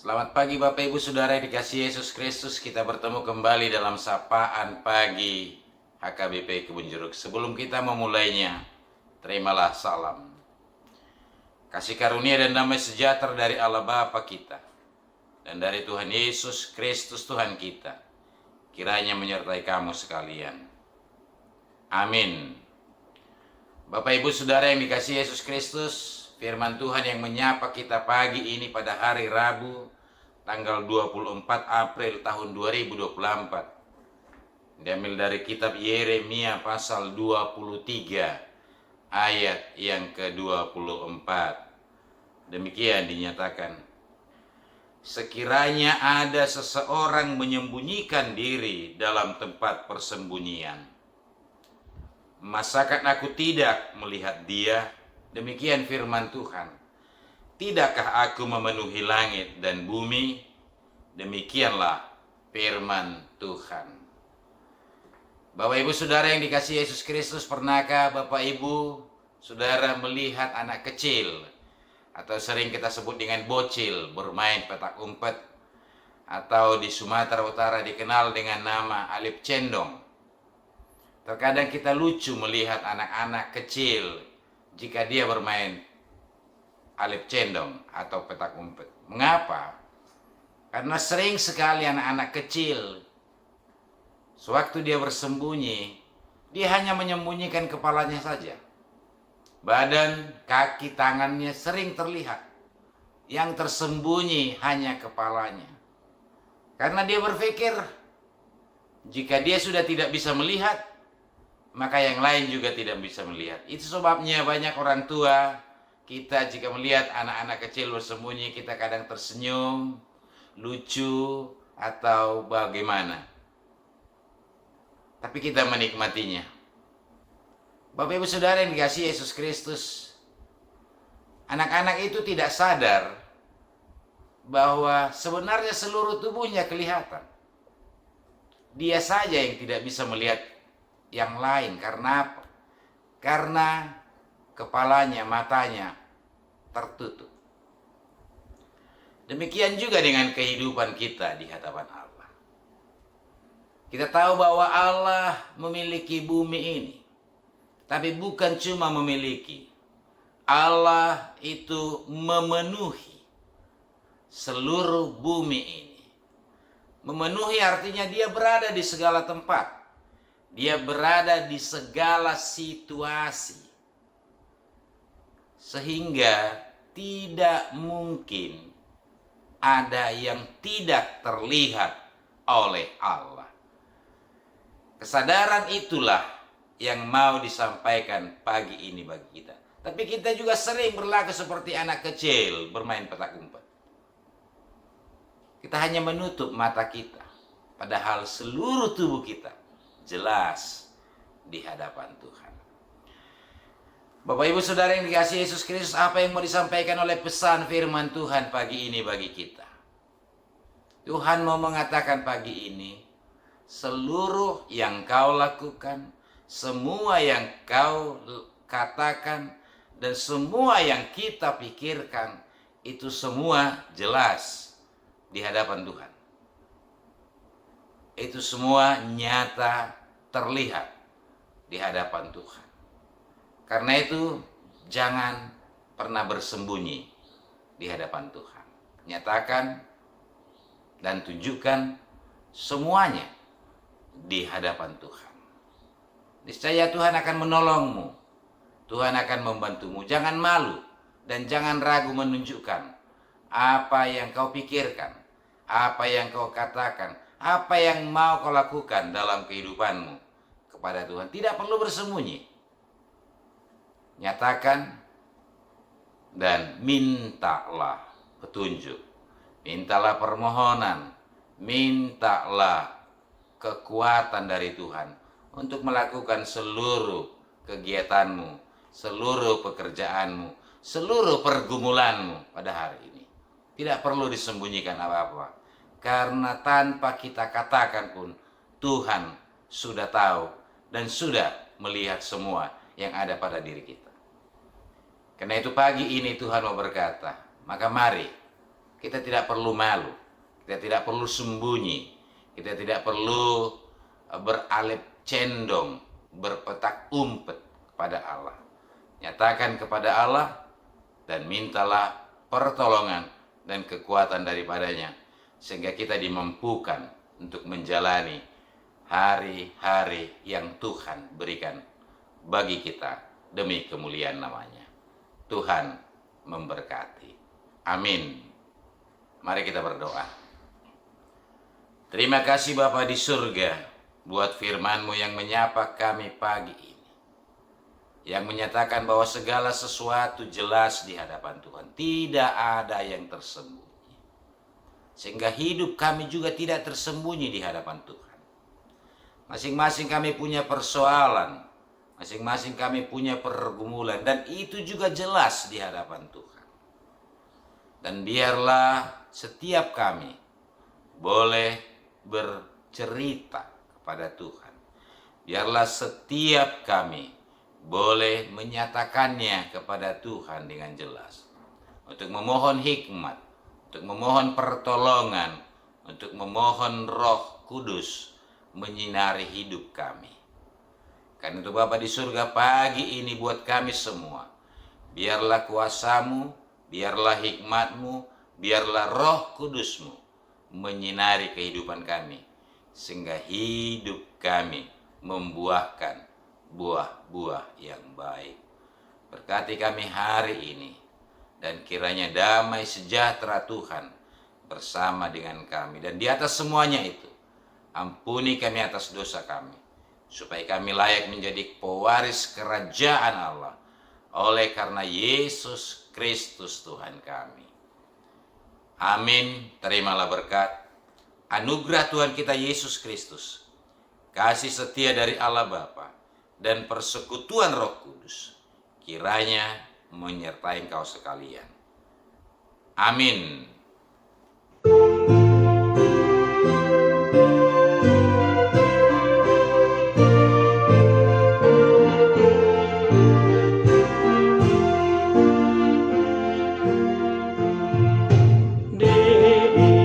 Selamat pagi Bapak Ibu Saudara yang dikasihi Yesus Kristus. Kita bertemu kembali dalam sapaan pagi HKBP Kebun Jeruk. Sebelum kita memulainya, terimalah salam. Kasih karunia dan damai sejahtera dari Allah Bapa kita dan dari Tuhan Yesus Kristus Tuhan kita kiranya menyertai kamu sekalian. Amin. Bapak Ibu Saudara yang dikasihi Yesus Kristus, firman Tuhan yang menyapa kita pagi ini pada hari Rabu tanggal 24 April tahun 2024 diambil dari kitab Yeremia pasal 23 ayat yang ke-24. Demikian dinyatakan, sekiranya ada seseorang menyembunyikan diri dalam tempat persembunyian, masakan aku tidak melihat dia? Demikian firman Tuhan. Tidakkah aku memenuhi langit dan bumi? Demikianlah firman Tuhan. Bapak Ibu Saudara yang dikasihi Yesus Kristus, pernahkah Bapak Ibu Saudara melihat anak kecil atau sering kita sebut dengan bocil bermain petak umpet, atau di Sumatera Utara dikenal dengan nama alip cendong? Terkadang kita lucu melihat anak-anak kecil jika dia bermain alip cendong atau petak umpet. Mengapa? Karena sering sekali anak-anak kecil sewaktu dia bersembunyi, dia hanya menyembunyikan kepalanya saja. Badan, kaki, tangannya sering terlihat. Yang tersembunyi hanya kepalanya. Karena dia berpikir, jika dia sudah tidak bisa melihat, maka yang lain juga tidak bisa melihat. Itu sebabnya banyak orang tua kita jika melihat anak-anak kecil bersembunyi, kita kadang tersenyum, lucu, atau bagaimana. Tapi kita menikmatinya. Bapak Ibu Saudara yang dikasihi Yesus Kristus, anak-anak itu tidak sadar bahwa sebenarnya seluruh tubuhnya kelihatan. Dia saja yang tidak bisa melihat yang lain. Karena apa? Karena kepalanya, matanya tertutup. Demikian juga dengan kehidupan kita di hadapan Allah. Kita tahu bahwa Allah memiliki bumi ini. Tapi bukan cuma memiliki. Allah itu memenuhi seluruh bumi ini. Memenuhi artinya dia berada di segala tempat. Dia berada di segala situasi. Sehingga tidak mungkin ada yang tidak terlihat oleh Allah. Kesadaran itulah yang mau disampaikan pagi ini bagi kita. Tapi kita juga sering berlaku seperti anak kecil bermain petak umpet. Kita hanya menutup mata kita, padahal seluruh tubuh kita jelas di hadapan Tuhan. Bapak Ibu Saudara yang dikasihi Yesus Kristus, apa yang mau disampaikan oleh pesan firman Tuhan pagi ini bagi kita? Tuhan mau mengatakan pagi ini, seluruh yang kau lakukan, semua yang kau katakan, dan semua yang kita pikirkan, itu semua jelas di hadapan Tuhan. Itu semua nyata terlihat di hadapan Tuhan. Karena itu jangan pernah bersembunyi di hadapan Tuhan. Nyatakan dan tunjukkan semuanya di hadapan Tuhan. Niscaya Tuhan akan menolongmu. Tuhan akan membantumu. Jangan malu dan jangan ragu menunjukkan apa yang kau pikirkan, apa yang kau katakan, apa yang mau kau lakukan dalam kehidupanmu kepada Tuhan. Tidak perlu bersembunyi. Nyatakan dan mintalah petunjuk. Mintalah permohonan. Mintalah kekuatan dari Tuhan untuk melakukan seluruh kegiatanmu, seluruh pekerjaanmu, seluruh pergumulanmu pada hari ini. Tidak perlu disembunyikan apa-apa. Karena tanpa kita katakan pun, Tuhan sudah tahu dan sudah melihat semua yang ada pada diri kita. Karena itu pagi ini Tuhan mau berkata, maka mari Kita tidak perlu malu, kita tidak perlu sembunyi, kita tidak perlu beralep cendong, berpetak umpet kepada Allah. Nyatakan kepada Allah dan mintalah pertolongan dan kekuatan daripadanya, sehingga kita dimampukan untuk menjalani hari-hari yang Tuhan berikan bagi kita demi kemuliaan namanya. Tuhan memberkati. Amin. Mari kita berdoa. Terima kasih Bapa di surga buat firman-Mu yang menyapa kami pagi ini, yang menyatakan bahwa segala sesuatu jelas di hadapan Tuhan, tidak ada yang tersembunyi, sehingga hidup kami juga tidak tersembunyi di hadapan Tuhan. Masing-masing kami punya persoalan, masing-masing kami punya pergumulan, dan itu juga jelas di hadapan Tuhan. Dan biarlah setiap kami boleh bercerita kepada Tuhan. Biarlah setiap kami boleh menyatakannya kepada Tuhan dengan jelas. Untuk memohon hikmat, untuk memohon pertolongan, untuk memohon Roh Kudus menyinari hidup kami. Karena itu Bapa di surga, pagi ini buat kami semua, biarlah kuasa-Mu, biarlah hikmat-Mu, biarlah Roh Kudus-Mu menyinari kehidupan kami, sehingga hidup kami membuahkan buah-buah yang baik. Berkati kami hari ini, dan kiranya damai sejahtera Tuhan bersama dengan kami. Dan di atas semuanya itu, ampuni kami atas dosa kami, supaya kami layak menjadi pewaris kerajaan Allah, oleh karena Yesus Kristus Tuhan kami. Amin. Terimalah berkat, anugerah Tuhan kita Yesus Kristus, kasih setia dari Allah Bapa, dan persekutuan Roh Kudus kiranya menyertai engkau sekalian. Amin.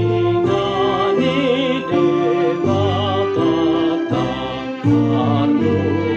Diingani dewa tata karno